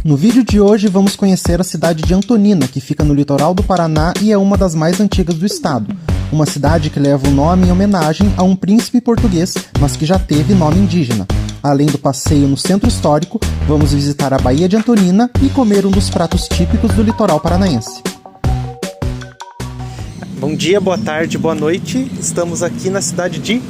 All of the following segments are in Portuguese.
No vídeo de hoje vamos conhecer a cidade de Antonina, que fica no litoral do Paraná e é uma das mais antigas do estado. Uma cidade que leva o nome em homenagem a um príncipe português, mas que já teve nome indígena. Além do passeio no centro histórico, vamos visitar a Baía de Antonina e comer um dos pratos típicos do litoral paranaense. Bom dia, boa tarde, boa noite. Estamos aqui na cidade de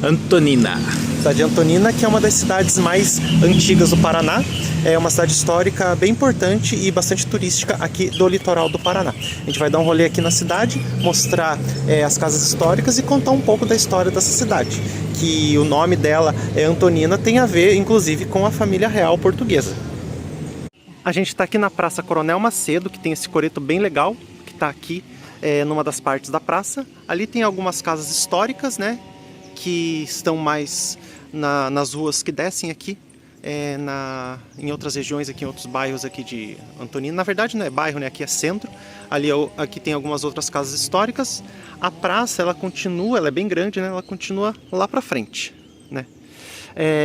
Antonina. Cidade de Antonina, que é uma das cidades mais antigas do Paraná. É uma cidade histórica bem importante e bastante turística aqui do litoral do Paraná. A gente vai dar um rolê aqui na cidade, mostrar as casas históricas e contar um pouco da história dessa cidade. Que o nome dela é Antonina, tem a ver inclusive com a família real portuguesa. A gente está aqui na Praça Coronel Macedo, que tem esse coreto bem legal, que está aqui numa das partes da praça. Ali tem algumas casas históricas, né, que estão mais nas ruas que descem aqui, em outras regiões, aqui em outros bairros aqui de Antonina. Na verdade não é bairro, né? Aqui é centro. Aqui tem algumas outras casas históricas. A praça, ela continua, ela é bem grande, né? Ela continua lá pra frente, né?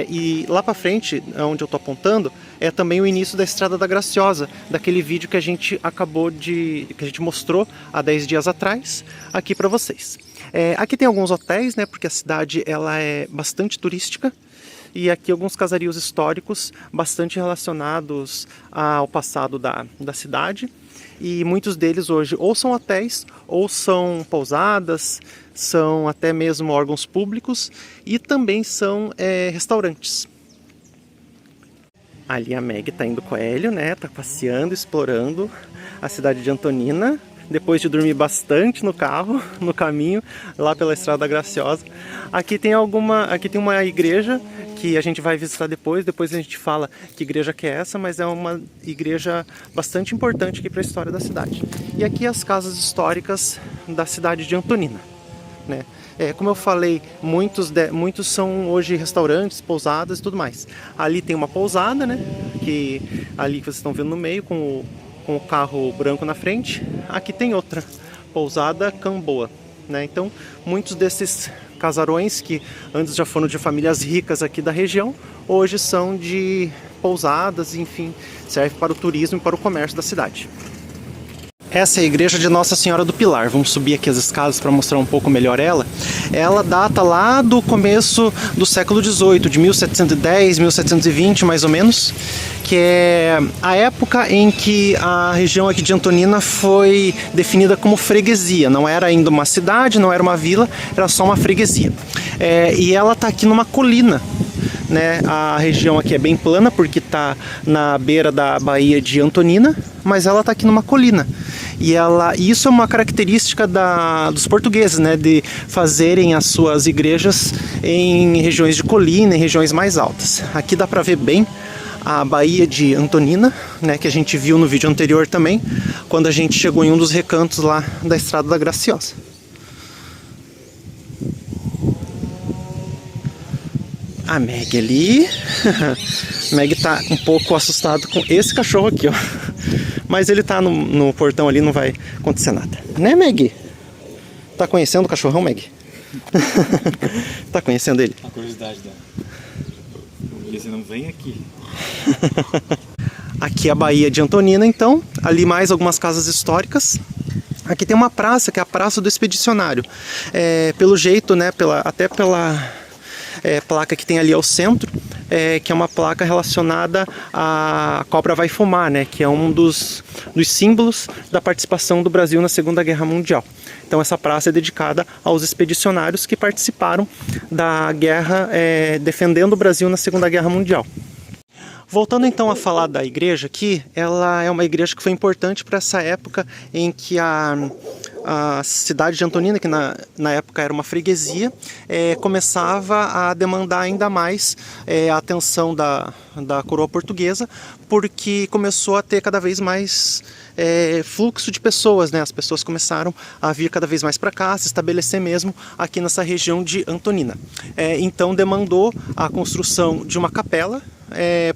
E lá pra frente, onde eu tô apontando, é também o início da Estrada da Graciosa, daquele vídeo que a gente que a gente mostrou há 10 dias atrás, aqui pra vocês. Aqui tem alguns hotéis, né? Porque a cidade, ela é bastante turística. E aqui alguns casarios históricos bastante relacionados ao passado da cidade. E muitos deles hoje ou são hotéis, ou são pousadas, são até mesmo órgãos públicos e também são restaurantes. Ali a Meg tá indo com o Hélio, né? Tá passeando, explorando a cidade de Antonina. Depois de dormir bastante no carro, no caminho, lá pela Estrada Graciosa. Aqui tem uma igreja que a gente vai visitar depois a gente fala que igreja que é essa, mas é uma igreja bastante importante aqui para a história da cidade. E aqui as casas históricas da cidade de Antonina, né? Como eu falei, muitos são hoje restaurantes, pousadas e tudo mais. Ali tem uma pousada, né? Ali que vocês estão vendo no meio, com o carro branco na frente. Aqui tem outra, pousada Camboa, né? Então, muitos desses casarões que antes já foram de famílias ricas aqui da região, hoje são de pousadas, enfim, serve para o turismo e para o comércio da cidade. Essa é a igreja de Nossa Senhora do Pilar. Vamos subir aqui as escadas para mostrar um pouco melhor ela. Ela data lá do começo do século XVIII, de 1710, 1720 mais ou menos, que é a época em que a região aqui de Antonina foi definida como freguesia. Não era ainda uma cidade, não era uma vila, era só uma freguesia. E ela está aqui numa colina, né? A região aqui é bem plana porque está na beira da Baía de Antonina, mas ela está aqui numa colina. E isso é uma característica dos portugueses, né? De fazerem as suas igrejas em regiões de colina, em regiões mais altas. Aqui dá para ver bem a Baía de Antonina, né? Que a gente viu no vídeo anterior também, quando a gente chegou em um dos recantos lá da Estrada da Graciosa. A Meg ali. Meg tá um pouco assustado com esse cachorro aqui, ó. Mas ele tá no portão ali, não vai acontecer nada. Né, Meg? Tá conhecendo o cachorrão, Meg? Tá conhecendo ele? A curiosidade dela. Porque você não vem aqui. Aqui é a Baía de Antonina, então. Ali mais algumas casas históricas. Aqui tem uma praça, que é a Praça do Expedicionário. Pelo jeito, né, até pela placa que tem ali ao centro, que é uma placa relacionada à Cobra Vai Fumar, né, que é um dos símbolos da participação do Brasil na Segunda Guerra Mundial. Então essa praça é dedicada aos expedicionários que participaram da guerra, defendendo o Brasil na Segunda Guerra Mundial. Voltando então a falar da igreja aqui, ela é uma igreja que foi importante para essa época em que a cidade de Antonina, que na época era uma freguesia, começava a demandar ainda mais a atenção da coroa portuguesa, porque começou a ter cada vez mais fluxo de pessoas, né? As pessoas começaram a vir cada vez mais para cá, se estabelecer mesmo aqui nessa região de Antonina. Então demandou a construção de uma capela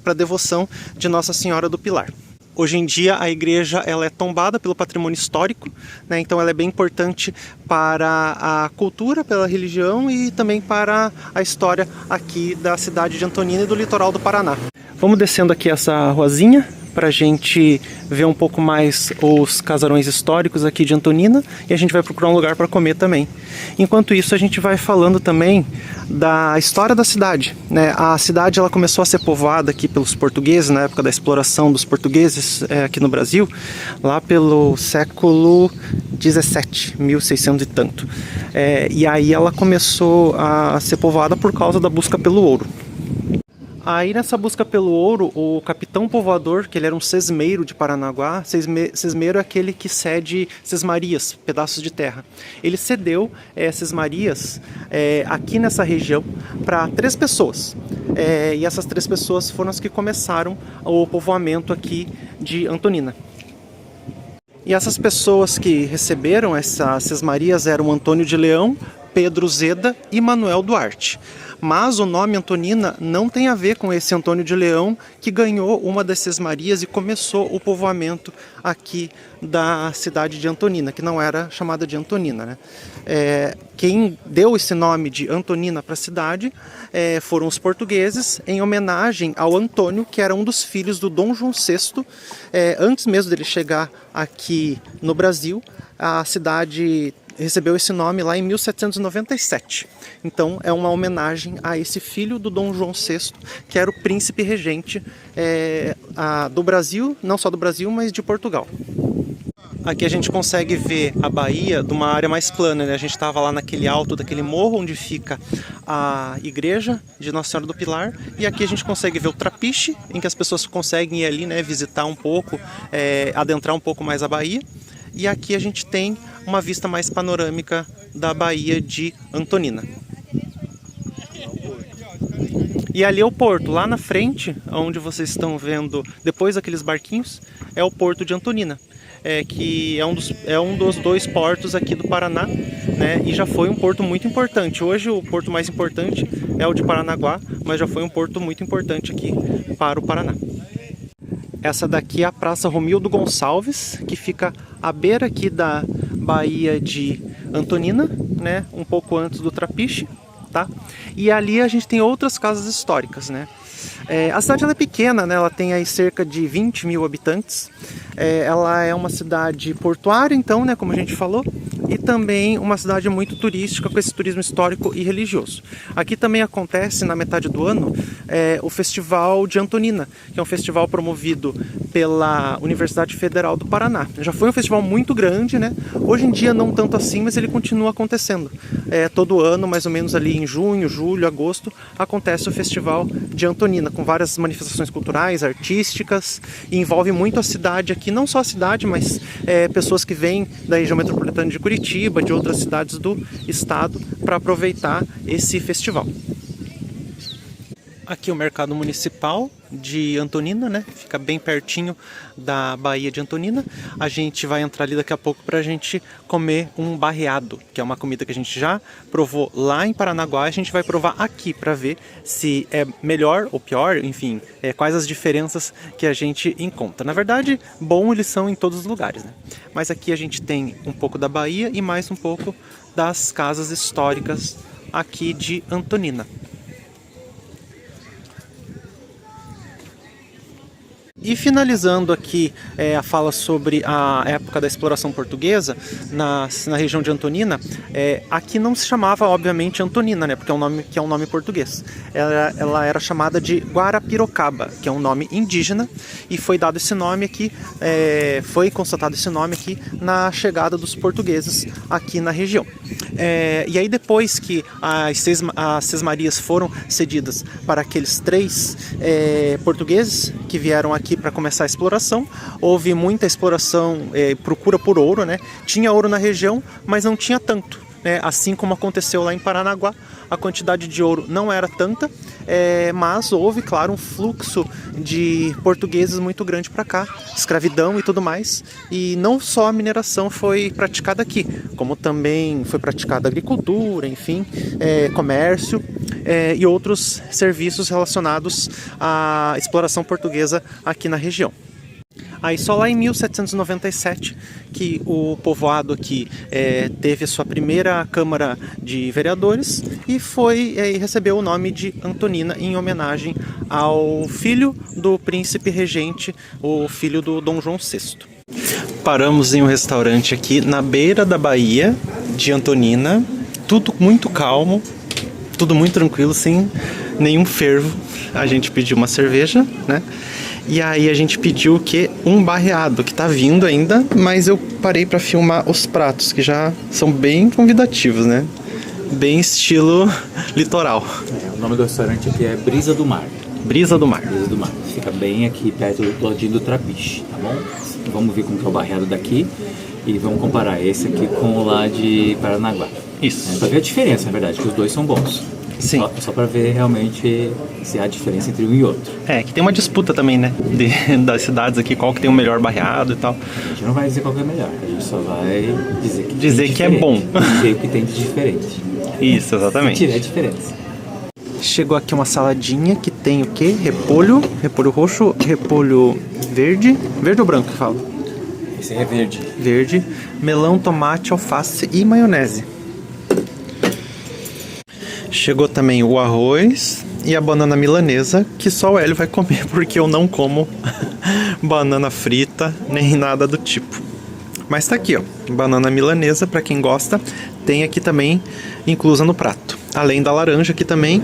para devoção de Nossa Senhora do Pilar. Hoje em dia a igreja ela é tombada pelo patrimônio histórico, né? Então ela é bem importante para a cultura, pela religião e também para a história aqui da cidade de Antonina e do litoral do Paraná. Vamos descendo aqui essa ruazinha para a gente ver um pouco mais os casarões históricos aqui de Antonina e a gente vai procurar um lugar para comer também. Enquanto isso, a gente vai falando também da história da cidade, né? A cidade ela começou a ser povoada aqui pelos portugueses na época da exploração dos portugueses aqui no Brasil, lá pelo século 17, 1600 e tanto. E aí ela começou a ser povoada por causa da busca pelo ouro. Aí nessa busca pelo ouro, o capitão povoador, que ele era um sesmeiro de Paranaguá, sesmeiro é aquele que cede sesmarias, pedaços de terra. Ele cedeu sesmarias aqui nessa região para 3 pessoas. E essas 3 pessoas foram as que começaram o povoamento aqui de Antonina. E essas pessoas que receberam essas sesmarias eram Antônio de Leão, Pedro Zeda e Manuel Duarte. Mas o nome Antonina não tem a ver com esse Antônio de Leão que ganhou uma das sesmarias e começou o povoamento aqui da cidade de Antonina, que não era chamada de Antonina, né? Quem deu esse nome de Antonina para a cidade foram os portugueses, em homenagem ao Antônio, que era um dos filhos do Dom João VI. Antes mesmo dele chegar aqui no Brasil, a cidade recebeu esse nome lá em 1797. Então é uma homenagem a esse filho do Dom João VI, que era o príncipe regente do Brasil, não só do Brasil, mas de Portugal. Aqui a gente consegue ver a Bahia de uma área mais plana, né? A gente estava lá naquele alto daquele morro onde fica a igreja de Nossa Senhora do Pilar, e aqui a gente consegue ver o Trapiche, em que as pessoas conseguem ir ali, né, visitar um pouco, adentrar um pouco mais a Bahia. E aqui a gente tem uma vista mais panorâmica da Baía de Antonina. E ali é o porto, lá na frente, onde vocês estão vendo, depois daqueles barquinhos, é o porto de Antonina, que é um dos 2 portos aqui do Paraná, né? E já foi um porto muito importante. Hoje o porto mais importante é o de Paranaguá, mas já foi um porto muito importante aqui para o Paraná. Essa daqui é a Praça Romildo Gonçalves, que fica à beira aqui da Baía de Antonina, né? Um pouco antes do Trapiche, tá? E ali a gente tem outras casas históricas, né? A cidade ela é pequena, né? Ela tem aí cerca de 20 mil habitantes. Ela é uma cidade portuária, então, né? Como a gente falou, e também uma cidade muito turística, com esse turismo histórico e religioso. Aqui também acontece, na metade do ano, o Festival de Antonina, que é um festival promovido pela Universidade Federal do Paraná. Já foi um festival muito grande, né? Hoje em dia não tanto assim, mas ele continua acontecendo. Todo ano, mais ou menos ali em junho, julho, agosto, acontece o Festival de Antonina, com várias manifestações culturais, artísticas, e envolve muito a cidade aqui, não só a cidade, mas pessoas que vêm da região metropolitana de Curitiba, de outras cidades do estado, para aproveitar esse festival. Aqui o mercado municipal de Antonina, né? Fica bem pertinho da Baía de Antonina. A gente vai entrar ali daqui a pouco para a gente comer um barreado, que é uma comida que a gente já provou lá em Paranaguá. A gente vai provar aqui para ver se é melhor ou pior, enfim, quais as diferenças que a gente encontra. Na verdade, bom eles são em todos os lugares, né? Mas aqui a gente tem um pouco da Bahia e mais um pouco das casas históricas aqui de Antonina. E finalizando aqui a fala sobre a época da exploração portuguesa na região de Antonina, aqui não se chamava, obviamente, Antonina, né, porque é um nome português. Ela era chamada de Guarapirocaba, que é um nome indígena, e foi dado esse nome aqui, foi constatado esse nome aqui na chegada dos portugueses aqui na região. E aí depois que as sesmarias foram cedidas para aqueles 3 portugueses que vieram aqui para começar a exploração, houve muita exploração, procura por ouro, né? Tinha ouro na região, mas não tinha tanto, né? Assim como aconteceu lá em Paranaguá, a quantidade de ouro não era tanta, mas houve, claro, um fluxo de portugueses muito grande para cá, escravidão e tudo mais, e não só a mineração foi praticada aqui, como também foi praticada agricultura, enfim, comércio e outros serviços relacionados à exploração portuguesa aqui na região. Aí só lá em 1797 que o povoado aqui teve a sua primeira Câmara de Vereadores e recebeu o nome de Antonina em homenagem ao filho do príncipe regente, o filho do Dom João VI. Paramos em um restaurante aqui na beira da Baía de Antonina, tudo muito calmo, tudo muito tranquilo, sem nenhum fervo. A gente pediu uma cerveja, né? E aí a gente pediu o quê? Um barreado, que tá vindo ainda, mas eu parei pra filmar os pratos, que já são bem convidativos, né? Bem estilo litoral. O nome do restaurante aqui é Brisa do Mar. Brisa do Mar. Brisa do Mar. Fica bem aqui perto do ladinho do Trapiche, tá bom? Vamos ver como que é o barreado daqui e vamos comparar esse aqui com o lá de Paranaguá. Isso. Pra ver a diferença, na verdade, que os dois são bons. Sim. Só pra ver realmente se há diferença entre um e outro. Que tem uma disputa também, né? Das cidades aqui, qual que tem o melhor barreado e tal. A gente não vai dizer qual que é melhor, a gente só vai dizer que é bom. Dizer o que tem de diferente. Isso, exatamente. Se tiver diferença. Chegou aqui uma saladinha que tem o quê? Repolho roxo, repolho verde. Verde ou branco que fala? Esse é verde. Verde, melão, tomate, alface e maionese. Chegou também o arroz e a banana milanesa, que só o Hélio vai comer, porque eu não como banana frita, nem nada do tipo. Mas tá aqui, ó, banana milanesa, pra quem gosta, tem aqui também inclusa no prato. Além da laranja aqui também,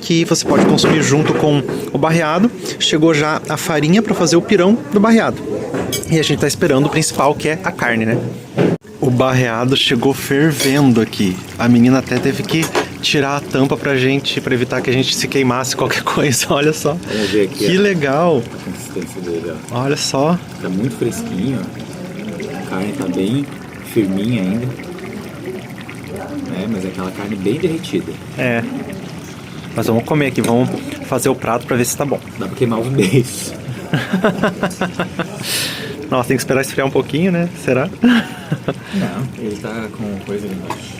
que você pode consumir junto com o barreado. Chegou já a farinha para fazer o pirão do barreado. E a gente tá esperando o principal, que é a carne, né? O barreado chegou fervendo aqui. A menina até teve que tirar a tampa pra gente, pra evitar que a gente se queimasse qualquer coisa. Olha só. Vamos ver aqui. Que legal. A consistência dele, ó. Olha só. Tá muito fresquinho, ó. A carne tá bem firminha ainda. Mas é aquela carne bem derretida. Mas vamos comer aqui, vamos fazer o prato pra ver se tá bom. Dá pra queimar os beijos. Nossa, tem que esperar esfriar um pouquinho, né? Será? Não, ele tá com coisa ali embaixo.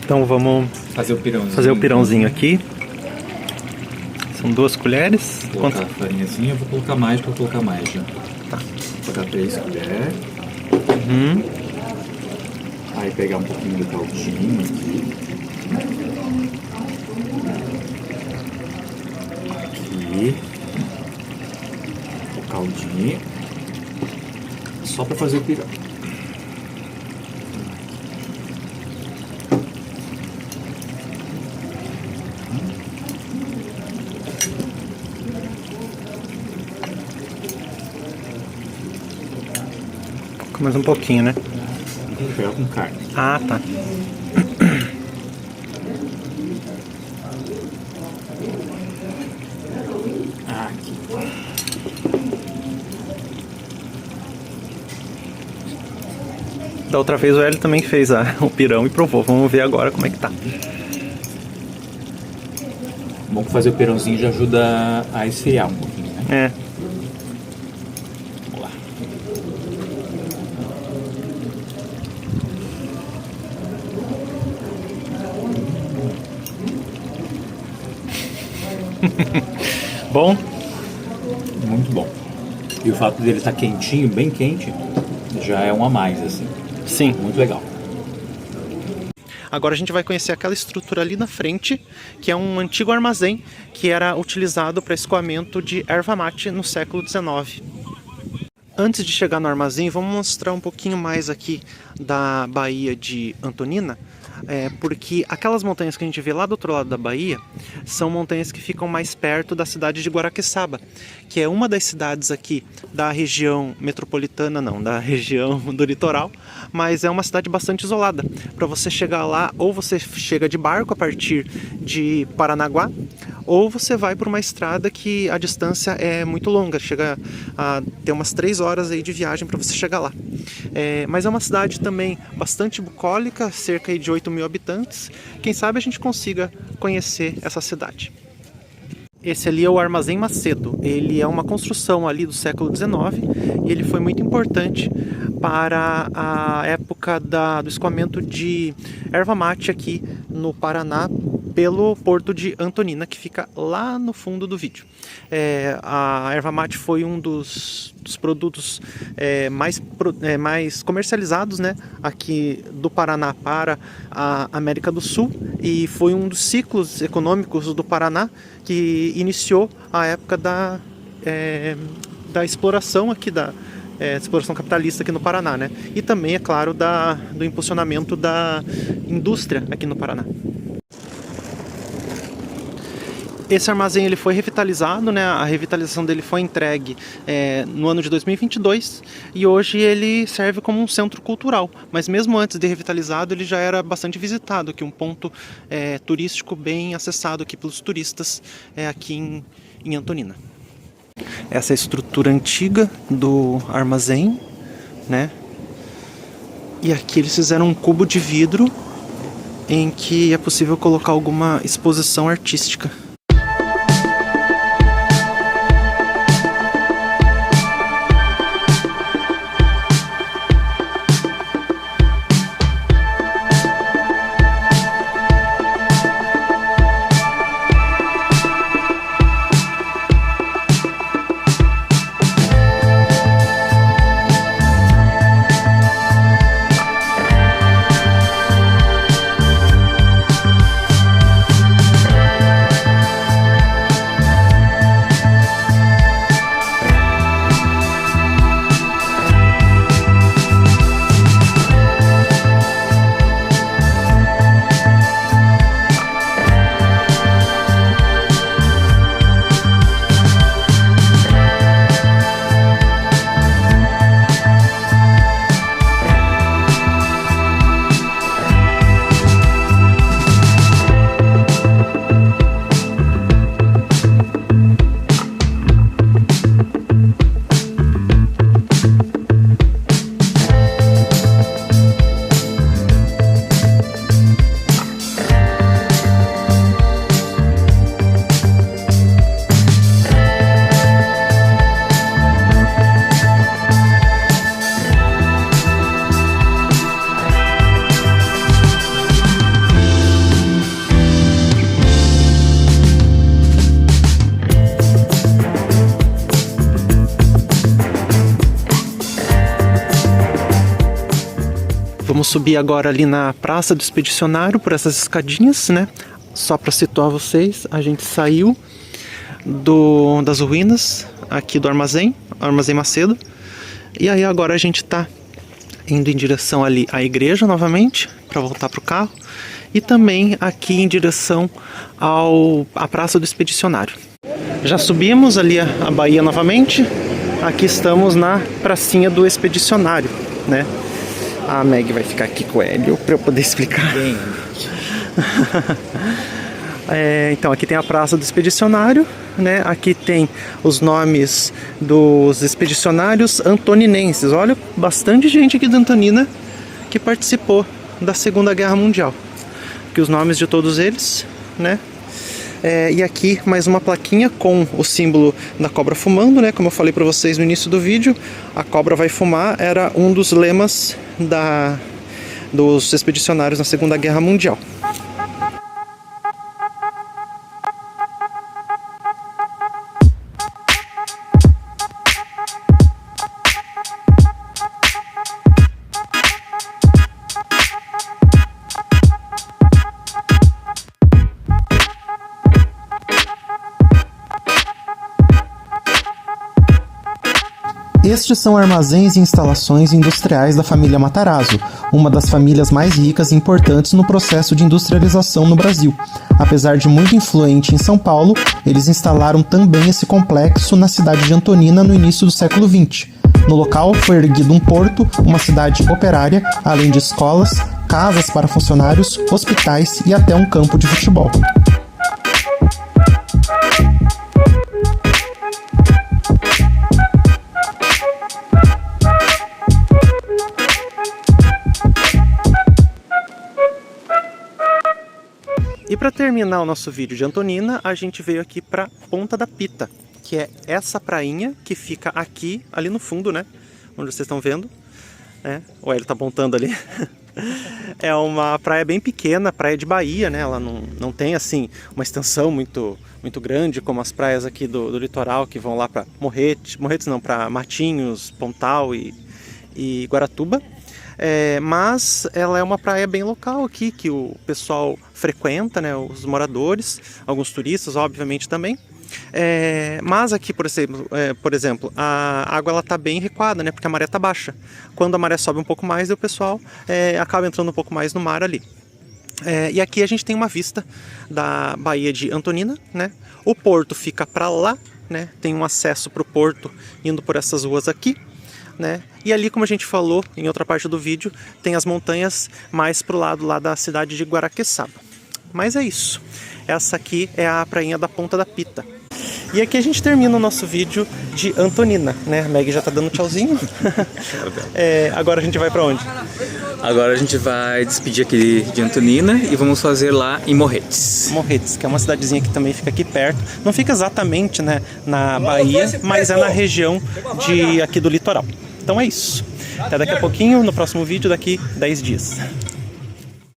Então vamos fazer o pirãozinho aqui. São 2 colheres. Vou colocar a farinhazinha, eu vou colocar mais pra colocar mais já. Tá. Vou colocar 3 colheres. Aí pegar um pouquinho do caldinho aqui. Aqui. O caldinho. Só pra fazer o pirão. Mais um pouquinho, né? Tem que pegar com carne. Ah, tá. Aqui. Da outra vez o Hélio também fez o pirão e provou. Vamos ver agora como é que tá. Bom que fazer o pirãozinho já ajuda a esfriar um pouquinho, né? Vamos lá. Bom? Muito bom. E o fato dele estar quentinho, bem quente, já é um a mais, assim. Sim. Muito legal. Agora a gente vai conhecer aquela estrutura ali na frente, que é um antigo armazém que era utilizado para escoamento de erva mate no século XIX. Antes de chegar no armazém, vamos mostrar um pouquinho mais aqui da Baía de Antonina, porque aquelas montanhas que a gente vê lá do outro lado da Baía são montanhas que ficam mais perto da cidade de Guaraqueçaba, que é uma das cidades aqui da região metropolitana, não, da região do litoral, mas é uma cidade bastante isolada. Para você chegar lá, ou você chega de barco a partir de Paranaguá, ou você vai por uma estrada que a distância é muito longa, chega a ter umas 3 horas aí de viagem para você chegar lá. Mas é uma cidade também bastante bucólica, cerca aí de 8.000 habitantes. Quem sabe a gente consiga conhecer essa cidade. Esse ali é o Armazém Macedo. Ele é uma construção ali do século XIX e ele foi muito importante para a época do escoamento de erva mate aqui no Paraná, pelo porto de Antonina, que fica lá no fundo do vídeo. A erva mate foi um dos produtos mais comercializados, né, aqui do Paraná para a América do Sul, e foi um dos ciclos econômicos do Paraná que iniciou a época da exploração aqui, exploração capitalista aqui no Paraná, né? E também, é claro, do impulsionamento da indústria aqui no Paraná. Esse armazém ele foi revitalizado, né? A revitalização dele foi entregue no ano de 2022 e hoje ele serve como um centro cultural. Mas mesmo antes de revitalizado, ele já era bastante visitado, aqui um ponto turístico bem acessado aqui pelos turistas aqui em Antonina. Essa é a estrutura antiga do armazém, né? E aqui eles fizeram um cubo de vidro em que é possível colocar alguma exposição artística. Vamos subir agora ali na Praça do Expedicionário por essas escadinhas, né? Só para situar vocês, a gente saiu das ruínas aqui do Armazém Macedo. E aí agora a gente está indo em direção ali à igreja novamente, para voltar para o carro. E também aqui em direção à Praça do Expedicionário. Já subimos ali a Baía novamente. Aqui estamos na pracinha do Expedicionário, né? A Meg vai ficar aqui com o Hélio para eu poder explicar. Bem. Então aqui tem a Praça do Expedicionário, né? Aqui tem os nomes dos expedicionários antoninenses. Olha, bastante gente aqui de Antonina que participou da Segunda Guerra Mundial. Aqui os nomes de todos eles, né? E aqui mais uma plaquinha com o símbolo da cobra fumando, né? Como eu falei para vocês no início do vídeo, a cobra vai fumar era um dos lemas dos expedicionários na Segunda Guerra Mundial. Estes são armazéns e instalações industriais da família Matarazzo, uma das famílias mais ricas e importantes no processo de industrialização no Brasil. Apesar de muito influente em São Paulo, eles instalaram também esse complexo na cidade de Antonina no início do século XX. No local foi erguido um porto, uma cidade operária, além de escolas, casas para funcionários, hospitais e até um campo de futebol. E para terminar o nosso vídeo de Antonina, a gente veio aqui para Ponta da Pita, que é essa prainha que fica aqui, ali no fundo, né? Onde vocês estão vendo. O Hélio tá apontando ali. É uma praia bem pequena, praia de Bahia, né? Ela não tem, assim, uma extensão muito grande como as praias aqui do litoral, que vão lá para Morretes não, para Matinhos, Pontal e Guaratuba. Mas ela é uma praia bem local aqui, que o pessoal frequenta, né? Os moradores, alguns turistas, obviamente, também. Mas aqui, por exemplo, a água ela tá bem recuada, né? Porque a maré tá baixa. Quando a maré sobe um pouco mais, o pessoal acaba entrando um pouco mais no mar ali. E aqui a gente tem uma vista da Baía de Antonina, né? O porto fica para lá, né? Tem um acesso para o porto indo por essas ruas aqui, né? E ali, como a gente falou em outra parte do vídeo, tem as montanhas mais pro lado lá da cidade de Guaraqueçaba. Mas é isso. Essa aqui é a prainha da Ponta da Pita. E aqui a gente termina o nosso vídeo de Antonina, né? A Meg já tá dando tchauzinho. Agora a gente vai pra onde? Agora a gente vai despedir aqui de Antonina e vamos fazer lá em Morretes. Morretes, que é uma cidadezinha que também fica aqui perto. Não fica exatamente, né, na Bahia, mas é na região aqui do litoral. Então é isso. Até daqui a pouquinho, no próximo vídeo, daqui 10 dias.